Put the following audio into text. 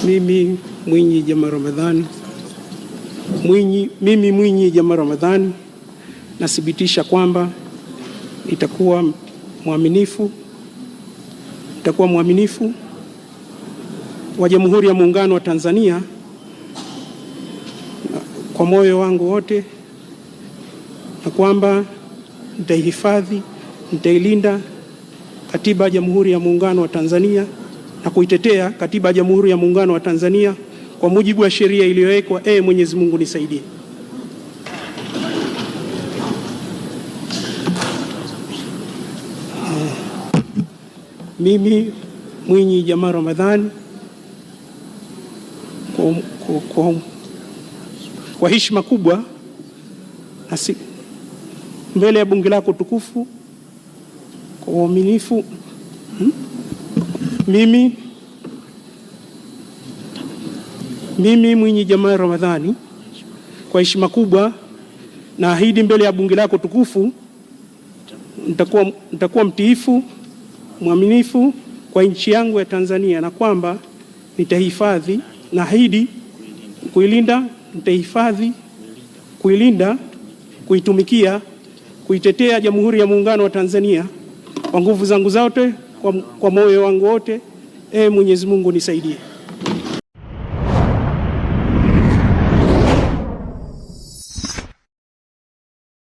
Mimi Mwinyi Jama Ramadhani nathibitisha kwamba nitakuwa mwaminifu wa Jamhuri ya Muungano wa Tanzania kwa moyo wangu wote, na kwamba nitaihifadhi, nitailinda Katiba ya Jamhuri ya Muungano wa Tanzania na kuitetea Katiba ya Jamhuri ya Muungano wa Tanzania kwa mujibu wa sheria iliyowekwa. Mwenyezi Mungu nisaidie. Mimi Mwinyi Jama Ramadhani kwa heshima kubwa mbele ya bunge lako tukufu, kwa uaminifu, mimi Mwinyi Jama Ramadhani kwa heshima kubwa naahidi mbele ya bunge lako tukufu nitakuwa mtiifu, mwaminifu kwa nchi yangu ya Tanzania, na kwamba nitahifadhi, naahidi kuilinda, nitahifadhi, kuilinda, kuitumikia, kuitetea Jamhuri ya Muungano wa Tanzania kwa nguvu zangu zote, kwa moyo wangu wote. Mwenyezi Mungu nisaidie.